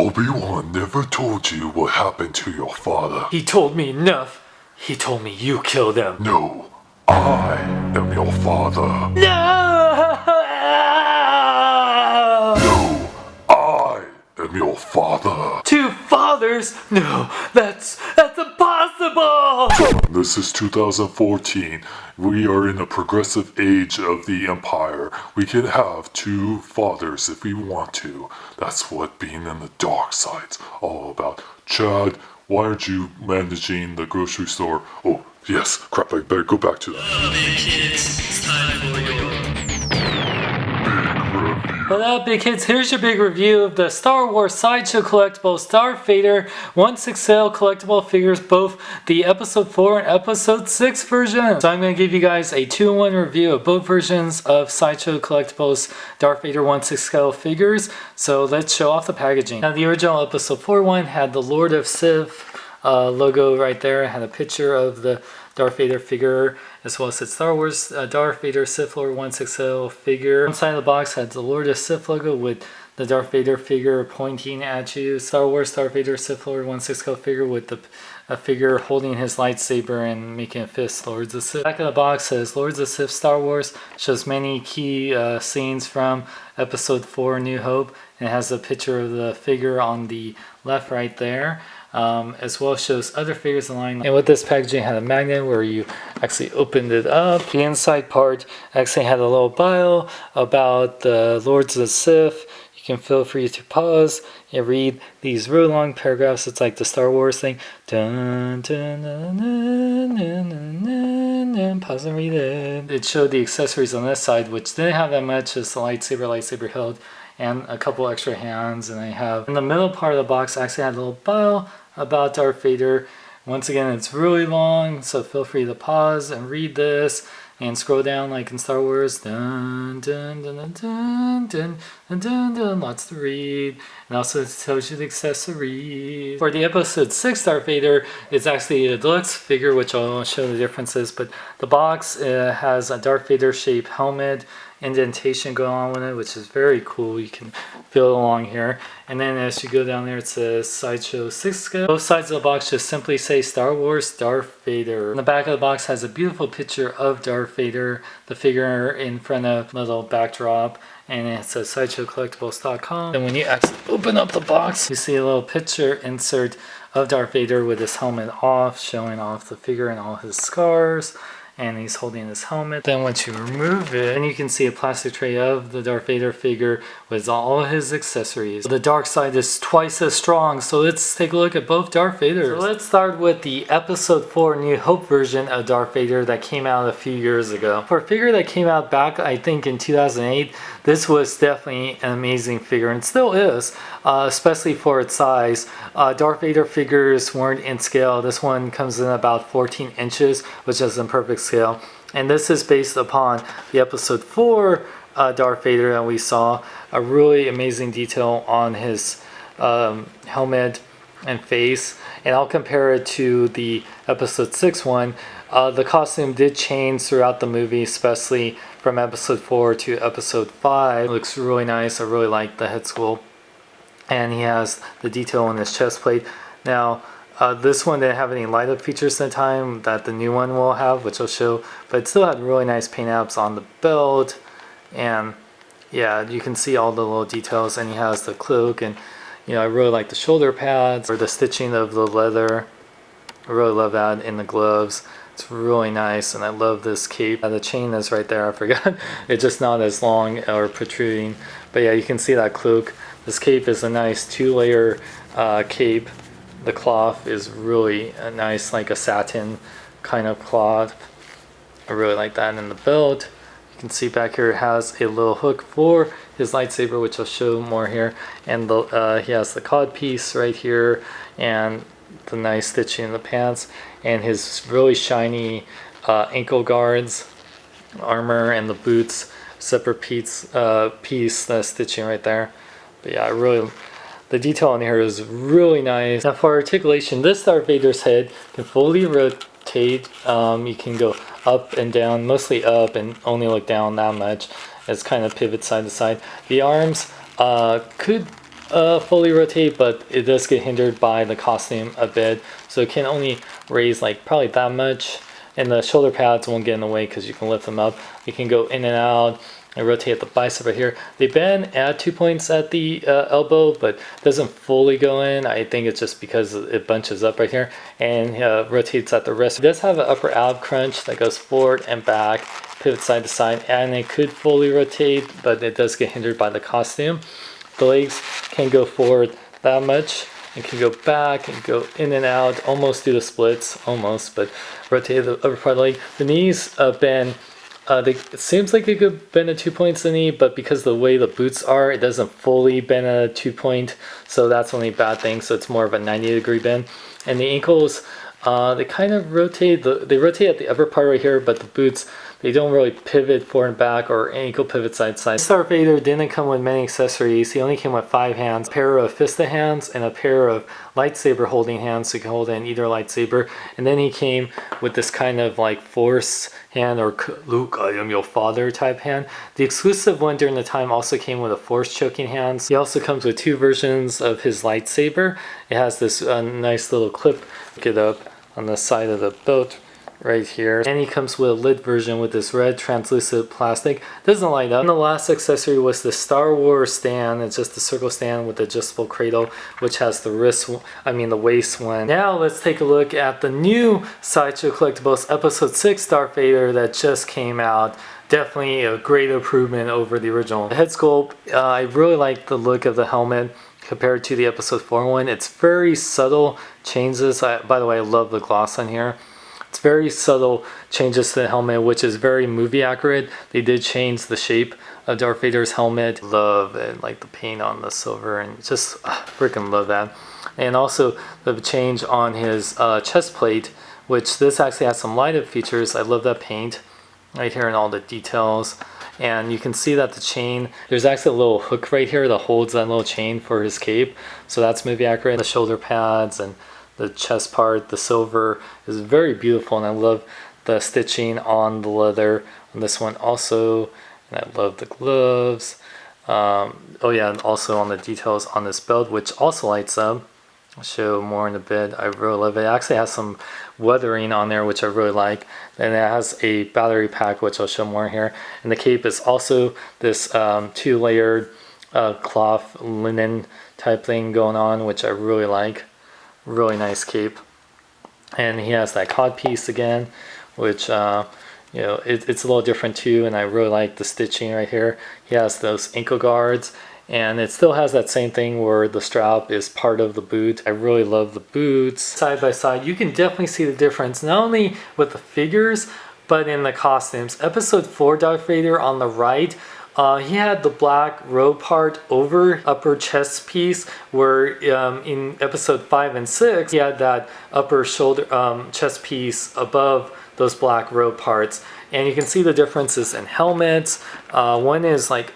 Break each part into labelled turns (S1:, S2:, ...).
S1: Obi-Wan never told you what happened to your father.
S2: He told me enough. He told me you killed him.
S1: No, I am your father.
S2: No!
S1: No, I am your father.
S2: Two fathers? No, that's impossible!
S1: This is 2014. We are in a progressive age of the Empire. We can have two fathers if we want to. That's what being in the dark side's all about. Chad, why aren't you managing the grocery store? Oh, yes, crap, I better go back to that.
S3: Big kids, it's time for your
S2: What up, big kids? Here's your big review of the Star Wars Sideshow Collectibles Darth Vader 1/6 collectible figures, both the Episode 4 and Episode 6 version. So I'm going to give you guys a 2-in-1 review of both versions of Sideshow Collectibles Darth Vader 1/6 figures. So let's show off the packaging. Now the original Episode 4 one had the Lord of Sith logo right there. It had a picture of the Darth Vader figure, as well as the Star Wars Darth Vader Sith Lord 1/6 figure. One side of the box had the Lord of Sith logo with the Darth Vader figure pointing at you. Star Wars Darth Vader Sith Lord 1/6 figure with the figure holding his lightsaber and making a fist, Lords of Sith. Back of the box says Lords of Sith Star Wars, shows many key scenes from Episode 4 New Hope, and it has a picture of the figure on the left right there. As well shows other figures in line. And with this packaging had a magnet where you actually opened it up. The inside part actually had a little bio about the Lords of the Sith. You can feel free to pause and read these really long paragraphs. It's like the Star Wars thing. Dun, dun, dun, dun, dun, dun, dun. Pause and read it. It showed the accessories on this side, which didn't have that much, just the lightsaber hilt, and a couple extra hands. And I have in the middle part of the box actually had a little bio about Darth Vader. Once again, it's really long, so feel free to pause and read this and scroll down like in Star Wars. Dun, dun, dun, dun, dun, dun, dun, dun, dun. Lots to read. And also it tells you the accessories. For the Episode 6 Darth Vader, it's actually a deluxe figure, which I'll show the differences, but the box has a Darth Vader shaped helmet, indentation going on with it, which is very cool. You can feel it along here. And then as you go down there, it says Sideshow 6 scale. Both sides of the box just simply say Star Wars Darth Vader. And the back of the box has a beautiful picture of Darth Vader, the figure in front of a little backdrop, and it says SideshowCollectibles.com. And when you actually open up the box, you see a little picture insert of Darth Vader with his helmet off, showing off the figure and all his scars. And he's holding his helmet. Then once you remove it, and you can see a plastic tray of the Darth Vader figure with all his accessories. The dark side is twice as strong, so let's take a look at both Darth Vaders. So let's start with the Episode 4 New Hope version of Darth Vader that came out a few years ago. For a figure that came out back, I think in 2008, this was definitely an amazing figure, and still is, especially for its size. Darth Vader figures weren't in scale. This one comes in about 14 inches, which is in perfect scale. And this is based upon the Episode 4 Darth Vader that we saw. A really amazing detail on his helmet and face. And I'll compare it to the Episode 6 one. The costume did change throughout the movie, especially from Episode 4 to Episode 5. It looks really nice. I really like the head sculpt. And he has the detail on his chest plate. Now, this one didn't have any light up features at the time that the new one will have, which I'll show, but it still had really nice paint apps on the belt, and yeah, you can see all the little details. And he has the cloak, and you know, I really like the shoulder pads or the stitching of the leather. I really love that in the gloves. It's really nice, and I love this cape. The chain is right there, I forgot. It's just not as long or protruding, but yeah, you can see that cloak. This cape is a nice 2-layer cape. The cloth is really nice, like a satin kind of cloth. I really like that. And the belt, you can see back here, it has a little hook for his lightsaber, which I'll show more here. And he has the cod piece right here, and the nice stitching in the pants, and his really shiny ankle guards, armor, and the boots, separate piece, the stitching right there. But yeah, the detail on here is really nice. Now for articulation, this Darth Vader's head can fully rotate. You can go up and down, mostly up, and only look down that much. It's kind of pivot side to side. The arms could fully rotate, but it does get hindered by the costume a bit. So it can only raise like probably that much. And the shoulder pads won't get in the way because you can lift them up. You can go in and out and rotate the bicep right here. They bend at 2 points at the elbow, but doesn't fully go in. I think it's just because it bunches up right here and rotates at the wrist. It does have an upper ab crunch that goes forward and back, pivot side to side, and it could fully rotate, but it does get hindered by the costume. The legs can go forward that much. It can go back and go in and out, almost do the splits, almost, but rotate the upper part of the leg. The knees bend. It seems like it could bend at 2 points the knee, but because of the way the boots are, it doesn't fully bend at a 2 point, so that's only a bad thing. So it's more of a 90-degree bend. And the ankles, they kind of rotate. They rotate at the upper part right here, but the boots, they don't really pivot forward and back or ankle pivot side to side. Darth Vader didn't come with many accessories. He only came with 5 hands, a pair of fisted hands and a pair of lightsaber holding hands, so you can hold in either lightsaber. And then he came with this kind of like force hand, or Luke, I am your father type hand. The exclusive one during the time also came with a force choking hand. He also comes with 2 versions of his lightsaber. It has this nice little clip, get up on the side of the belt right here, and he comes with a lid version with this red translucent plastic. Doesn't light up. And the last accessory was the Star Wars stand. It's just a circle stand with adjustable cradle, which has the the waist one. Now let's take a look at the new Sideshow Collectibles Episode 6 Darth Vader that just came out. Definitely a great improvement over the original. The head sculpt, I really like the look of the helmet compared to the Episode 4 one. It's very subtle changes. By the way, I love the gloss on here. It's very subtle changes to the helmet, which is very movie accurate. They did change the shape of Darth Vader's helmet. Love and like the paint on the silver, and just freaking love that. And also the change on his chest plate, which this actually has some light up features. I love that paint right here and all the details. And you can see that the chain, there's actually a little hook right here that holds that little chain for his cape. So that's movie accurate. The shoulder pads and the chest part, the silver is very beautiful, and I love the stitching on the leather on this one also, and I love the gloves. Oh yeah, and also on the details on this belt, which also lights up. I'll show more in a bit. I really love it. It actually has some weathering on there, which I really like, and it has a battery pack, which I'll show more here. And the cape is also this 2-layered cloth linen type thing going on, which I really like. Really nice cape. And he has that cod piece again, which it's a little different too, and I really like the stitching right here. He has those ankle guards, and it still has that same thing where the strap is part of the boot. I really love the boots. Side by side, you can definitely see the difference, not only with the figures but in the costumes. Episode 4 Darth Vader on the right, he had the black robe part over upper chest piece, where in episode 5 and 6 he had that upper shoulder chest piece above those black robe parts. And you can see the differences in helmets. One is like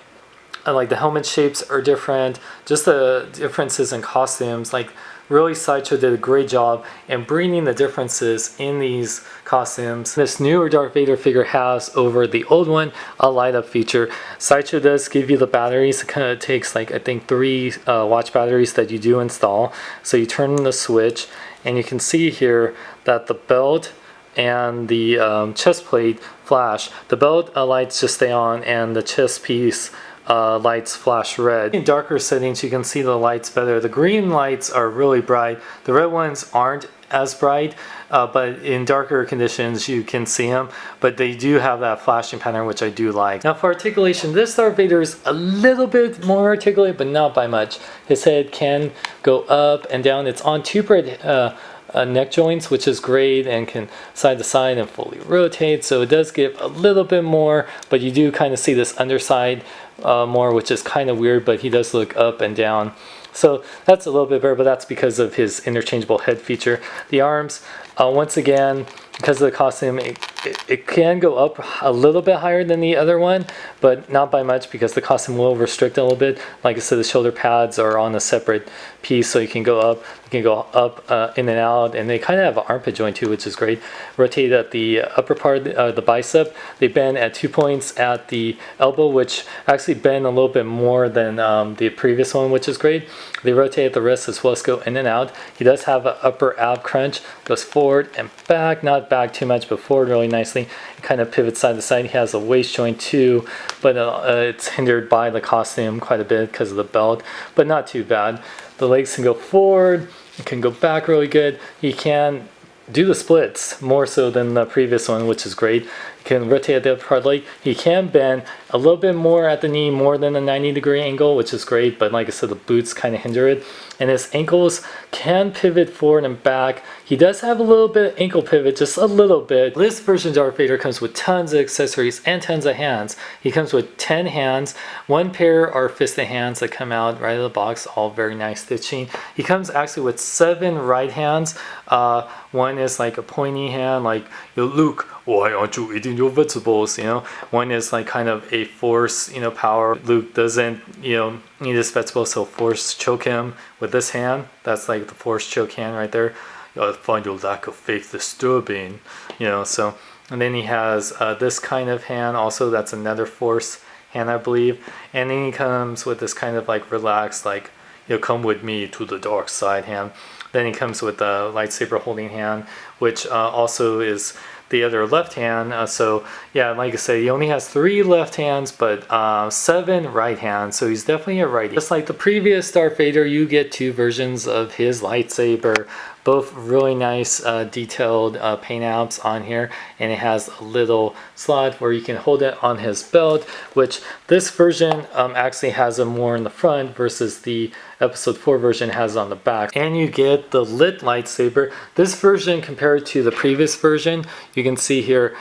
S2: the helmet shapes are different, just the differences in costumes. Like really, Sideshow did a great job in bringing the differences in these costumes. This newer Darth Vader figure has, over the old one, a light up feature. Sideshow does give you the batteries. It kind of takes like, I think, 3 watch batteries that you do install. So you turn the switch, and you can see here that the belt and the chest plate flash. The belt lights just stay on, and the chest piece lights flash red. In darker settings you can see the lights better. The green lights are really bright. The red ones aren't as bright, but in darker conditions you can see them, but they do have that flashing pattern, which I do like. Now for articulation, this Darth Vader is a little bit more articulate, but not by much. His head can go up and down. It's on 2 neck joints, which is great, and can side to side and fully rotate, so it does give a little bit more, but you do kind of see this underside more, which is kind of weird, but he does look up and down. So that's a little bit better, but that's because of his interchangeable head feature. The arms, once again, because of the costume, it it can go up a little bit higher than the other one, but not by much because the costume will restrict it a little bit. Like I said, the shoulder pads are on a separate piece, so you can go up, in and out, and they kind of have an armpit joint too, which is great. Rotate at the upper part of the bicep. They bend at 2 points at the elbow, which actually bend a little bit more than the previous one, which is great. They rotate at the wrist as well as go in and out. He does have an upper ab crunch, goes forward and back, not back too much, but forward really nicely. It kind of pivots side to side. He has a waist joint too, but it's hindered by the costume quite a bit because of the belt, but not too bad. The legs can go forward, it can go back really good. He can do the splits more so than the previous one, which is great. He can rotate the upper part leg. He can bend a little bit more at the knee, more than a 90-degree angle, which is great, but like I said, the boots kind of hinder it. And his ankles can pivot forward and back. He does have a little bit of ankle pivot, just a little bit. This version of Darth Vader comes with tons of accessories and tons of hands. He comes with 10 hands. One pair are fisted hands that come out right of the box, all very nice stitching. He comes actually with 7 right hands. One is like a pointy hand, like, Luke, why aren't you eating your vegetables? You know, one is like kind of a force, power. Luke doesn't, need his vegetables, so force choke him with this hand. That's like the force choke hand right there. I find your lack of faith disturbing, so. And then he has this kind of hand also. That's another force hand, I believe. And then he comes with this kind of like relaxed, like, come with me to the dark side hand. Then he comes with a lightsaber holding hand, which also is the other left hand. So yeah, like I said, he only has 3 left hands, but 7 right hands. So he's definitely a righty. Just like the previous Darth Vader, you get 2 versions of his lightsaber. Both really nice detailed paint apps on here, and it has a little slot where you can hold it on his belt, which this version actually has it more in the front versus the episode 4 version has it on the back. And you get the lit lightsaber. This version compared to the previous version, you can see here,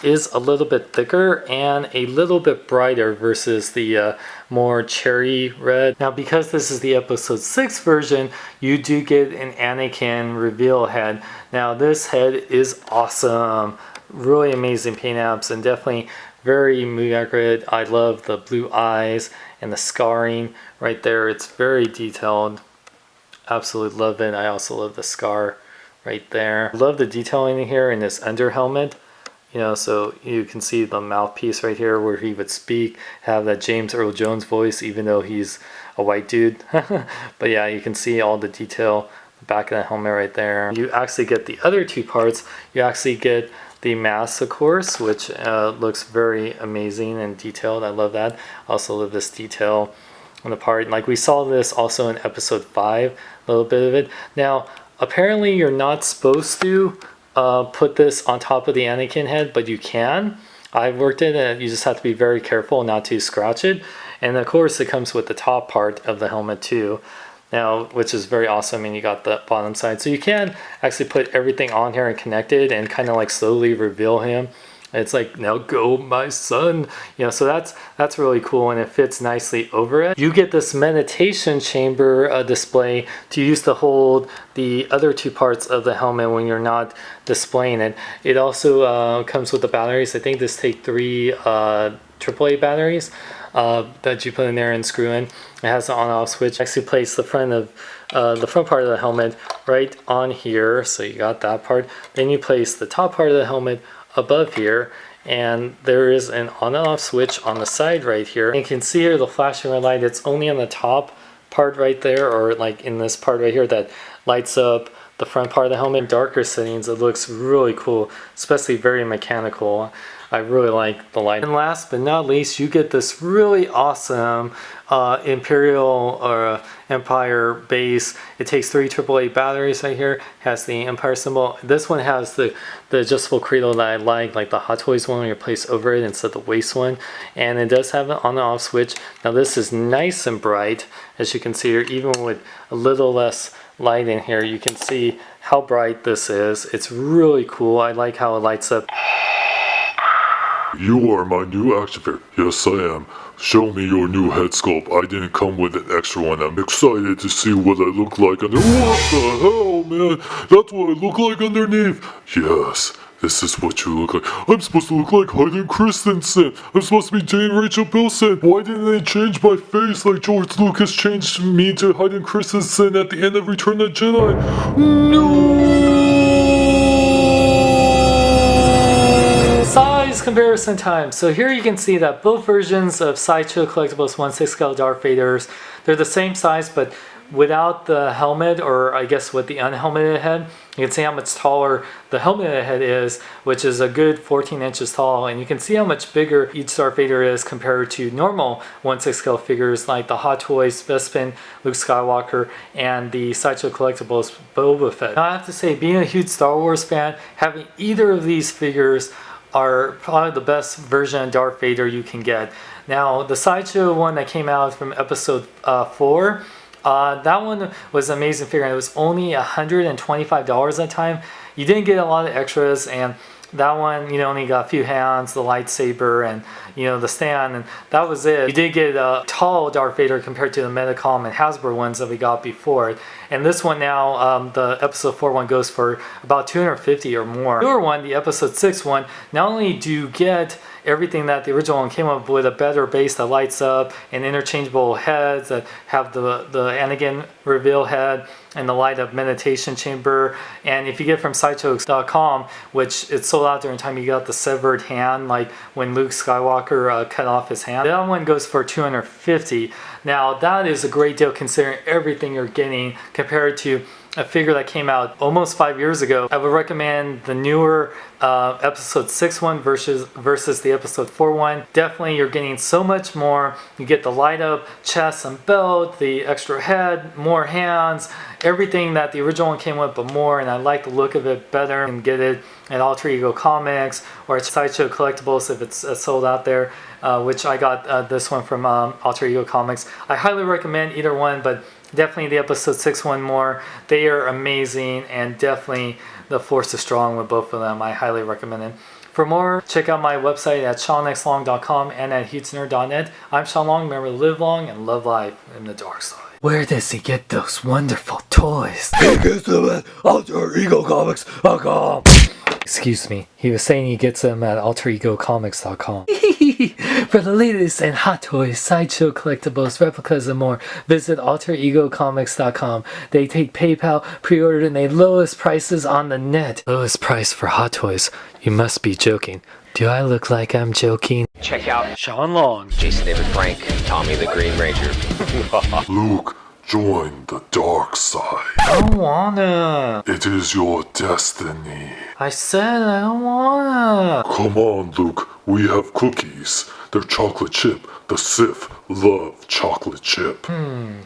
S2: is a little bit thicker and a little bit brighter versus the more cherry red. Now, because this is the episode 6 version, you do get an Anakin reveal head. Now, this head is awesome. Really amazing paint apps and definitely very movie accurate. I love the blue eyes and the scarring right there. It's very detailed. Absolutely love it. I also love the scar right there. Love the detailing here in this under helmet. So you can see the mouthpiece right here where he would speak, have that James Earl Jones voice, even though he's a white dude. But yeah, you can see all the detail, the back of the helmet right there. You actually get the other 2 parts. You actually get the mask, of course, which looks very amazing and detailed. I love that. Also love this detail on the part. Like we saw this also in episode 5, a little bit of it. Now, apparently you're not supposed to put this on top of the Anakin head, but you can. I've worked it, and you just have to be very careful not to scratch it. And of course, it comes with the top part of the helmet too. Now, which is very awesome, and you got the bottom side. So you can actually put everything on here and connect it and kind of like slowly reveal him. It's like, now go my son, so that's really cool, and it fits nicely over it. You get this meditation chamber display to use to hold the other 2 parts of the helmet when you're not displaying it. It also comes with the batteries. I think this take 3 AAA batteries that you put in there and screw in. It has an on-off switch. Actually place the front part of the helmet right on here, so you got that part. Then you place the top part of the helmet above here, and there is an on and off switch on the side right here. And you can see here the flashing red light. It's only on the top part right there, or like in this part right here, that lights up the front part of the helmet. In darker settings, it looks really cool, especially very mechanical. I really like the light. And last but not least, you get this really awesome Imperial or Empire base. It takes 3 AAA batteries right here. Has the Empire symbol. This one has the adjustable cradle that I like the Hot Toys one, where you place over it instead of the waist one. And it does have an on and off switch. Now this is nice and bright, as you can see here. Even with a little less light in here, you can see how bright this is. It's really cool. I like how it lights up.
S1: You are my new action figure. Yes, I am. Show me your new head sculpt. I didn't come with an extra one. I'm excited to see what I look like under. What the hell, man? That's what I look like underneath. Yes, This is what you look like. I'm supposed to look like Hayden Christensen. I'm supposed to be Jane Rachel Bilson. Why didn't they change my face like George Lucas changed me to Hayden Christensen at the end of Return of the Jedi? No!
S2: Size comparison time. So here you can see that both versions of Sideshow Collectibles 1/6 scale Darth Vaders, they're the same size, but without the helmet, or I guess with the unhelmeted head. You can see how much taller the helmeted head is, which is a good 14 inches tall, and you can see how much bigger each Darth Vader is compared to normal 1/6 scale figures like the Hot Toys Bespin Luke Skywalker and the Sideshow Collectibles Boba Fett. Now I have to say, being a huge Star Wars fan, having either of these figures are probably the best version of Darth Vader you can get. Now the Sideshow one that came out from episode 4, that one was an amazing figure. It was only $125 at the time. You didn't get a lot of extras, and that one, you only got a few hands, the lightsaber, and the stand, and that was it. You did get a tall Darth Vader compared to the Metacom and Hasbro ones that we got before. And this one now, the episode 4 one goes for about $250 or more. The newer one, the episode 6 one, not only do you get everything that the original one came up with, a better base that lights up and interchangeable heads that have the Anakin reveal head and the light up meditation chamber. And if you get from sideshow.com, which it's sold out during time, you got the severed hand, like when Luke Skywalker cut off his hand. That one goes for $250. Now that is a great deal considering everything you're getting compared to a figure that came out almost 5 years ago. I would recommend the newer episode 6 one versus the episode 4 one. Definitely you're getting so much more. You get the light up chest and belt, the extra head, more hands, everything that the original one came with but more, and I like the look of it better. And get it at Alter Ego Comics or at Sideshow Collectibles if it's sold out there, which I got this one from Alter Ego Comics. I highly recommend either one, but definitely the episode 6 one more. They are amazing, and definitely the force is strong with both of them. I highly recommend it. For more, check out my website at seanxlong.com and at hugenerd.net. I'm Sean Long. Remember to live long and love life in the dark side. Where does he get those wonderful toys?
S4: He gets them at AlterEgoComics.com.
S2: Excuse me. He was saying he gets them at AlterEgoComics.com. For the latest and hot toys, Sideshow Collectibles, replicas, and more, visit AlterEgoComics.com. They take PayPal, pre-order, and they lowest prices on the net. Lowest price for hot toys. You must be joking. Do I look like I'm joking?
S5: Check out
S2: Sean Long.
S5: Jason David Frank, Tommy the Green Ranger.
S1: Luke, join the dark side.
S2: I don't wanna.
S1: It is your destiny.
S2: I said I don't wanna.
S1: Come on, Luke. We have cookies. They're chocolate chip. The Sith love chocolate chip.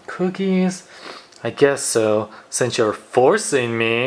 S2: Cookies? I guess so, since you're forcing me.